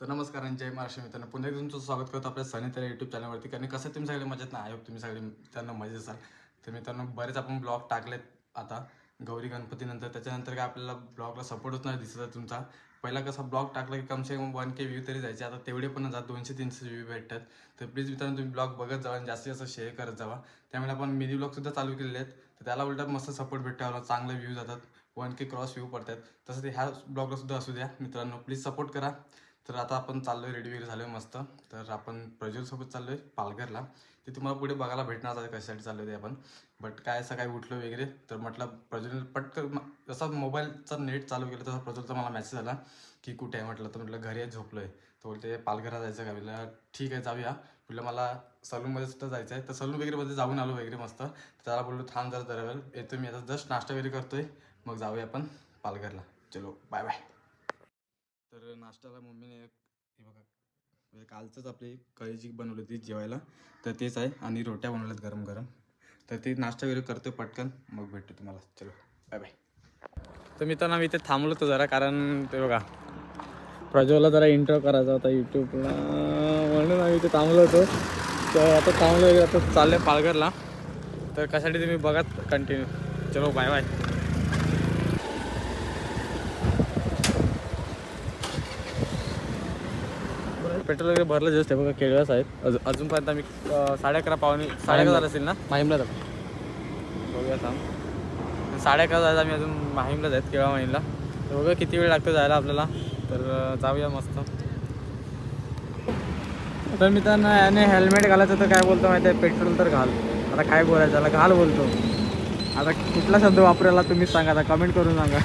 तर नमस्कार आणि जय महाराष्ट्र मित्रांनो, पुन्हा एकदा तुमचं स्वागत करतो आपल्या सनी तर यूट्यूब चॅनलवरती. कारण कसं तुम्ही सगळे मजेत ना, आय होप तुम्ही सगळे मित्रांनो मजेत असाल. तर मित्रांनो, बरेच आपण ब्लॉग टाकलेत आता गौरी गणपतीनंतर. त्याच्यानंतर काय आपल्याला ब्लॉगला सपोर्टच नाही दिसत आहे तुमचा. पहिला कसा ब्लॉग टाकला की कमसे कम 1K व्ह्यू तरी जायचे, आता तेवढे पण जात 200-300 व्ह्यू भेटतात. तर प्लीज मित्रांनो, तुम्ही ब्लॉग बघत जावा आणि जास्तीत जास्त शेअर करत जावा. त्यामुळे आपण मिनी ब्लॉगसुद्धा चालू केलेले आहेत, तर त्याला उलटा मस्त सपोर्ट भेटतो, चांगले व्ह्यू जातात, 1K क्रॉस व्ह्यू पडतात. तसं ते ह्या ब्लॉगला सुद्धा असू द्या मित्रांनो, प्लीज सपोर्ट करा. तर आता आपण चाललोय, रेडी वगैरे झालोय मस्त. तर आपण प्रज्वलसोबत चाललोय पालघरला. ते तुम्हाला पुढे बघायला भेटणार आहे कशासाठी चाललोय ते आपण. बट काय सकाळी उठलो वगैरे तर म्हटलं प्रज्वल पटकन जसा मोबाईलचा नेट चालू केलं तसा प्रज्वलचा मला मेसेज आला की कुठे आहे. म्हटलं तर म्हटलं घरी आहे, झोपलोय. तर बोलते पालघरला जायचं का. म्हटलं ठीक आहे जाऊया. म्हटलं मला सलूनमध्ये सुद्धा जायचं आहे, तर सलून वगैरेमध्ये जाऊन आलो वगैरे मस्त. त्याला बोललो थांब जरा वेळ येतो मी, आता जस्ट नाश्ता वगैरे करतोय, मग जाऊया आपण पालघरला. चलो बाय बाय. तर नाश्त्याला मम्मीने हे बघा, म्हणजे कालचंच आपली कळीची बनवली होती जेवायला, तर तेच आहे आणि रोट्या बनवल्यात गरम गरम. तर ते नाश्ता वगैरे करतो पटकन, मग भेटतो तुम्हाला. चलो बाय बाय. तर मित्रांनो, मी इथे थांबलो होतो जरा, कारण ते बघा प्रज्वलला जरा इंट्रो करायचा होता यूट्यूबला, म्हणून आम्ही इथे थांबलो होतो. तर आता थांबलो वगैरे, आता चाललं आहे पालघरला. तर कशासाठी तुम्ही बघा कंटिन्यू. चलो बाय बाय. पेट्रोल वगैरे भरलं जस्ट आहे बघा, केळव्यास आहेत अजूनपर्यंत. आम्ही 11:30 पावणे 11:30 झालं असेल ना माहीमला जातो. बघूया थांब, 11:30 जायचं आम्ही, अजून माहीमला जायत केळवा माहीमला. तर बघा किती वेळ लागतो जायला आपल्याला. तर जाऊया मस्त. तर मित्रांनो, याने हेल्मेट घालायचं तर काय बोलतो माहिती आहे, पेट्रोल तर घाल. आता काय बोलायचं त्याला, घाल बोलतो. आता कुठला शब्द वापरायला तुम्हीच सांगा, आता कमेंट करून सांगा.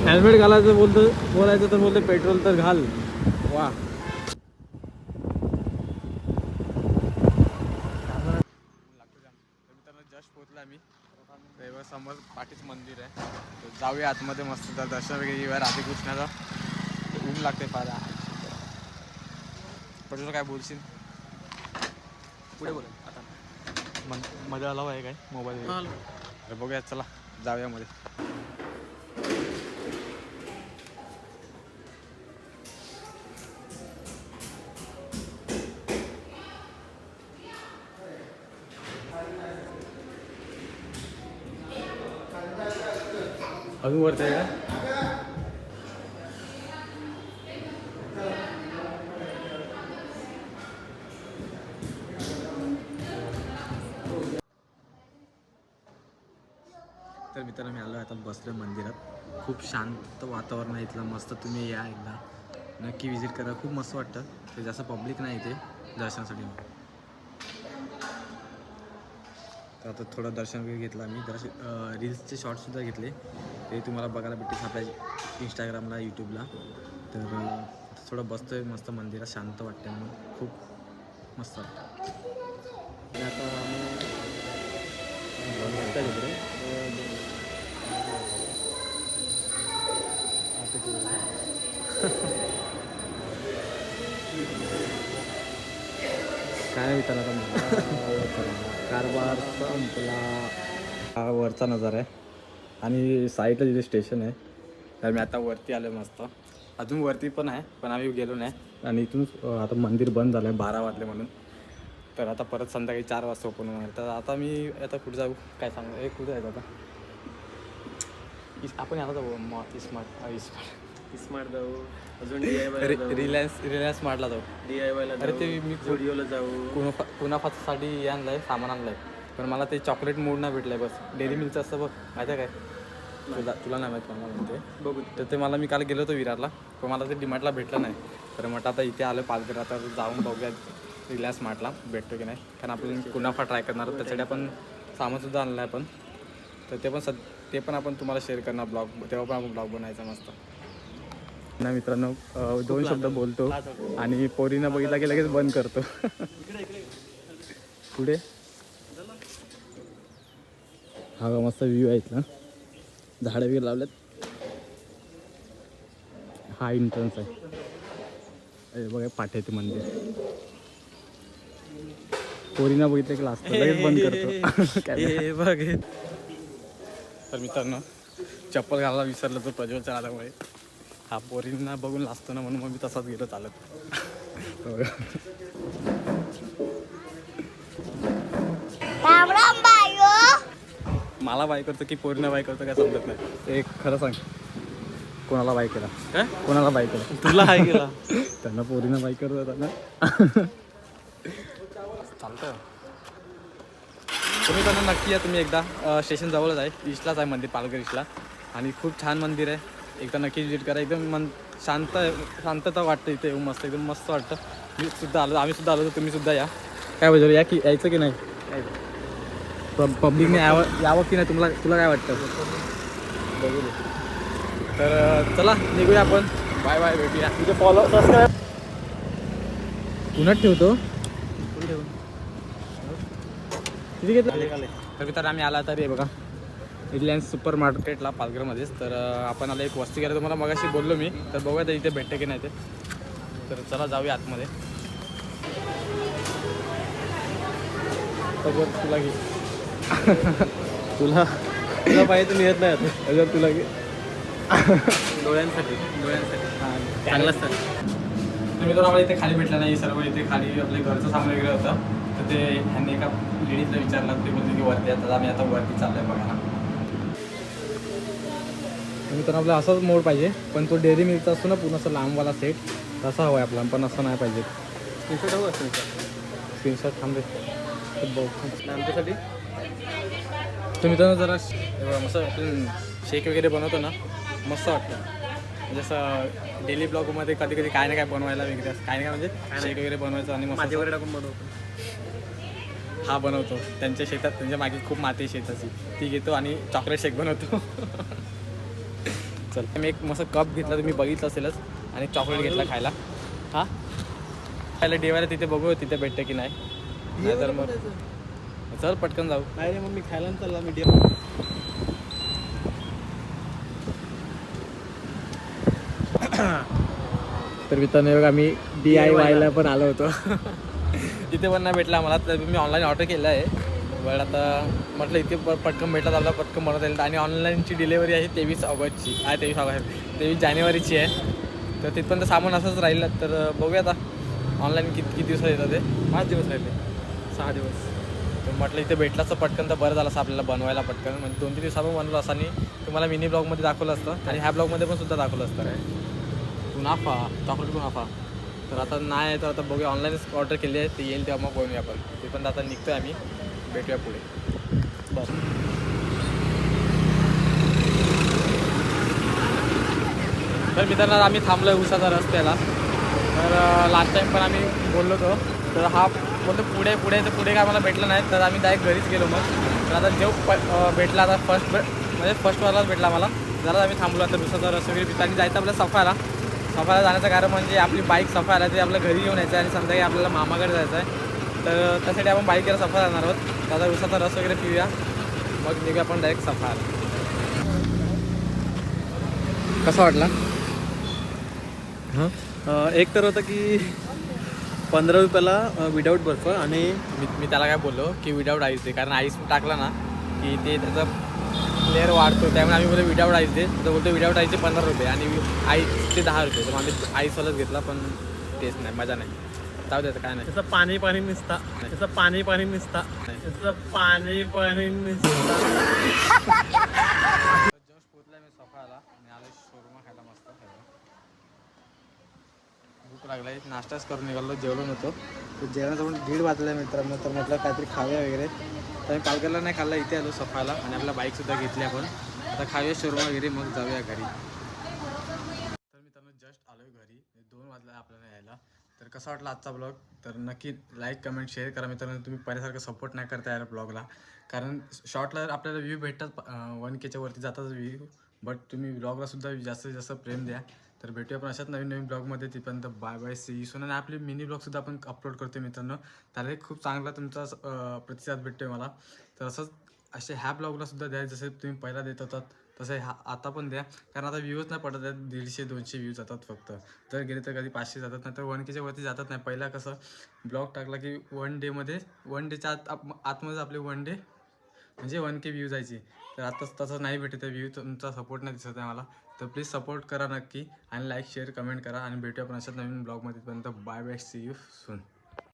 हेल्मेट घालायचं बोलायचं तर बोलतो पेट्रोल तर घाल. वा, मित्रांनो जस्ट पोहोचला आम्ही. समोर पाठीच मंदिर आहे, तर जाऊया आतमध्ये मस्त. तर दर्शन वगैरे येऊया राधेकृष्णाचा. ऊन लागते फार. पण काय बोलशील पुढे बोल आता. मध्ये आला आहे काय मोबाईल वगैरे. बघूया, चला जाऊया मध्ये. अजून वरती आहे का. तर मित्रांनो, मी आलो आता, बसलो मंदिरात. खूप शांत वातावरण आहे इथलं, मस्त. तुम्ही या एकदा नक्की विजिट करा, खूप मस्त वाटतं. ते जास्त पब्लिक नाही इथे दर्शनासाठी. तर आता थोडं दर्शन वगैरे घेतलं आम्ही. जरा रील्सचे शॉर्ट्ससुद्धा घेतले, ते तुम्हाला बघायला भेटतील आपल्या इंस्टाग्रामला, यूट्यूबला. तर थोडं बसतोय मस्त मंदिरात, शांत वाटतं म्हणून खूप मस्त वाटतं. आणि आता काय विचारणार कारभार संपला. हा वरचा नजारा आहे आणि साईडला जिथे स्टेशन आहे. तर मी आता वरती आलो मस्त. अजून वरती पण आहे, पण आम्ही गेलो नाही. आणि इथून आता मंदिर बंद झालं आहे 12 वाजले म्हणून. तर आता परत संध्याकाळी 4 वाजता ओपन होणार. तर आता मी आता कुठे जाऊ काय सांगू, हे कुठे जायचं आता. आपण याला जाऊ स्मार्ट जाऊ, अजून रिलायन्स स्मार्टला जाऊ. DIYला अरे ते मी झुडिओला जाऊ. कुनाफासाठी आणलं आहे, सामान आणलं आहे. पण मला ते चॉकलेट मूड नाही भेटलं आहे. बस डेअरी मिल्कचं असतं बघ, माहिती आहे काय. तुला नाही माहीत मला म्हणते बघू. तर ते मला, मी काल गेलो होतो विरारला, पण मला ते डीमार्टला भेटलं नाही. तर म्हटलं आता इथे आलं पालघर, आता जाऊन बघूया रिलायन्स स्मार्टला भेटतो की नाही. कारण आपण कुनाफा ट्राय करणार, त्यासाठी आपण सामानसुद्धा आणलं आहे. पण तर ते पण आपण तुम्हाला शेअर करणार ब्लॉग, तेव्हा पण आपण ब्लॉग बनायचा मस्त ना. मित्रांनो, 2 शब्द बोलतो आणि पोरीनं बघितला की लगेच बंद करतो. पुढे हा मस्त व्ह्यू आहे इथला, झाडं वगैरे लावल्यात. हा एंट्रन्स आहे बघा, पाठ्याचे मंदिर. पोरीनं बघितलं की लास्ट लगेच बंद करतो. काय बघ. तर मित्रांनो, चप्पल घालायला विसरलं तर प्रज्वलच्या आल्यामुळे. हा पोरींना बघून लाजतो ना, म्हणून मग मी तसाच गेलो चालत. मला बाय करतो की पोरींना बाय करतो काय समजत नाही. ते खरं सांग, कोणाला बाय केला? काय कोणाला बाय केला? तुला हाय गेला. त्यांना पोरींना बाय करत होता ना. चालतं. तुम्ही त्यांना नक्की या, तुम्ही एकदा स्टेशन जवळच आहे, ईस्टलाच आहे मंदिर, पालघर ईस्टला. आणि खूप छान मंदिर आहे, एकदा नक्की विजिट करा. एकदम शांतता वाटतं इथे, येऊन मस्त, एकदम मस्त वाटतं. मी सुद्धा आलो, आम्ही सुद्धा आलो, तर तुम्ही सुद्धा या. काय पाहिजे या की यायचं की नाही? पब्लिकने यावं की नाही, तुला काय वाटतं? बघू दे. तर चला निघूया आपण. बाय बाय, भेटूया. तिथे फॉलो सबस्क्राईब पुण्यात ठेवतो. किती घेतलं? तर मित्रांनो आम्ही आला तरी बघा रिलायन्स सुपर मार्केटला पालघरमध्येच. तर आपण आला एक वस्ती करायला, तुम्हाला मगाशी बोललो मी. तर बघूया तर इथे भेटते की नाही ते. तर चला जाऊया आतमध्ये. तुला घे. तुला पाहिजे तर मिळत नाही आता. अगर तुला घे. डोळ्यांसाठी हां चांगलं असतं. तर मित्रांनो आम्हाला इथे खाली भेटला नाही, सर्व इथे खाली आपले घरचं सामान वगैरे होतं. तर ते ह्यांनी एका लेडीजला विचारलं, ते बोलले की वरती येतात. आम्ही आता वरती चाललो आहे बघा. मित्रांनो आपल्याला असाच मोड पाहिजे, पण तो डेअरी मिल्कचा असतो ना पूर्ण असं लांबवाला सेट, तसा हवा आहे आपल्याला, पण असं नाही पाहिजे. स्क्रीनशॉट हवं असेल स्क्रीनशॉट थांबे आमच्यासाठी. तर मित्रांनो जरा मस्त आपण शेक वगैरे बनवतो ना, मस्त वाटतं. जसं डेली ब्लॉगमध्ये कधी कधी काय ना काय बनवायला वगैरे असं काय नाही, म्हणजे शेक वगैरे बनवायचं आणि मस्त माझ्यावर टाकून बनवतो. हा बनवतो. त्यांच्या शेतात, त्यांच्या मागे खूप माती आहे शेताची, ती घेतो आणि चॉकलेट शेक बनवतो. चल मी एक मस्त कप घेतला, तुम्ही बघितलं असेलच, आणि चॉकलेट घेतला खायला. हां खायला डेवायला तिथे बघू तिथे भेटते की नाही, नाहीतर मग चल पटकन जाऊ. नाही रे, मग मी खायला चालला मीडियम. तर मित्रांनो बघा मी DIYला पण आलो होतो. तिथे पण नाही भेटला मला, तर मी ऑनलाईन ऑर्डर केलं आहे. पण आता म्हटलं इथे पटकन भेटला तर आपला पटकन बनवता येईल. आणि ऑनलाईनची डिलेवरी आहे 23 ऑगस्टची आहे, 23 जानेवारीची आहे. तर तिथपर्यंत सामान असंच राहिलं. तर बघूया आता ऑनलाईन किती दिवसात येतं ते. 5 दिवस राहिले, 6 दिवस. तर म्हटलं इथे भेटलाच तर पटकन, तर बरं झालं असं आपल्याला बनवायला पटकन. म्हणजे 2-3 दिवसात पण बनवलं असं, आणि तुम्हाला मिनी ब्लॉगमध्ये दाखवलं असतं, आणि ह्या ब्लॉगमध्ये पण सुद्धा दाखवलं असतं. काय कुनाफा, चॉकलेट कुनाफा. तर आता नाही आहे, तर आता बघूया, ऑनलाईनच ऑर्डर केली आहे, ते येईल तेव्हा मग बनवूया आपण. ते पण आता निघतो आहे आम्ही, भेटूया पुढे. बरं तर मित्रांनो आम्ही थांबलो आहे उसाचा रस्त्याला. तर लास्ट टाईम पण आम्ही बोललो होतो, तर हा बोलतो पुढे तर पुढे काय मला भेटलं नाही, तर आम्ही डायरेक्ट घरीच गेलो. मग तर आता जेव्हा भेटला, आता फर्स्ट वालाच भेटला मला. जरा आम्ही थांबलो. आता उसाचा रस वगैरे पिता आणि जायचं आपल्याला सफायला जाण्याचं कारण म्हणजे आपली बाईक सफायला ते आपल्या घरी येऊन यायचं आहे, आणि संध्याकाळी आपल्याला मामाकडे जायचं आहे. तर त्यासाठी आपण बाईकला सफा जाणार आहोत. आता उसाचा रस वगैरे पिऊया, मग निघूया आपण डायरेक्ट सफायला. कसा वाटला? एक तर होतं की 15 रुपयाला विदाऊट बर्फ, आणि मी त्याला काय बोललो की विदाऊट आईस दे, कारण आईस टाकला ना की ते त्याचा लेअर वाढतो, त्यामुळे आम्ही बोलतो विदाऊट आईस दे. तर बोलतो विदाऊट आईसचे 15 रुपये आणि आईसचे 10 रुपये. तर आम्ही आईसवालाच घेतला, पण टेस्ट नाही, मजा नाही. जाऊ द्यायचं काय नाही. त्याचं पाणी निसता, त्याचं पाणी निसता, त्याचं पाणी निसता. जस्ट पोचला मी सफायला आणि आलो शोरूम खायला मस्त. भूक लागलाय, नाश्ताच करून निघालो, जेवलो नव्हतो. तर जेवणाचं पण 1:30 वाजला मित्रांनो. तर म्हटलं काहीतरी खाऊया वगैरे. तर मी पालघरला नाही खाल्ला, इथे आलो सफायला, आणि आपल्या बाईकसुद्धा घेतली आपण. आता खाऊया शोरूम वगैरे, मग जाऊया घरी. तर मित्रांनो जस्ट आलो घरी, 2 वाजला आपल्याला यायला. तर कसा वाटला आजचा ब्लॉग? तर नक्की लाईक कमेंट शेअर करा मित्रांनो. तुम्ही पहिल्यासारखं सपोर्ट नाही करता यार ब्लॉगला, कारण शॉर्टला आपल्याला व्ह्यू भेटतात, 1Kच्या वरती जातात व्ह्यू, बट तुम्ही ब्लॉगला सुद्धा जास्तीत जास्त प्रेम द्या. तर भेटूया आपण अशाच नवीन ब्लॉगमध्ये. तिथपर्यंत bye bye, see you soon. आणि आपली मिनी ब्लॉगसुद्धा आपण अपलोड करतो मित्रांनो, त्याला खूप चांगला तुमचा प्रतिसाद भेटतो मला. तर असंच असे ह्या ब्लॉगला सुद्धा द्या, जसे तुम्ही पहिला देत होतात तसं आता पण द्या, कारण आता व्ह्यूज नाही पडत आहेत. 150-200 व्ह्यूज जातात फक्त. जर गेले तर कधी 500 जातात, नाही तर 1Kच्या वरती जातात नाही. पहिला कसं ब्लॉग टाकला की 1 डेच्या आतमध्ये आपले 1 डे म्हणजे 1K व्ह्यू जायची. तर आता तसं नाही भेटत आहे व्ह्यू, तुमचा सपोर्ट नाही दिसत आहे मला. तर प्लीज सपोर्ट करा नक्की आणि लाईक शेअर कमेंट करा आणि भेटूया आपण अशाच नवीन ब्लॉगमध्ये. पर्यंत bye bye, see you soon.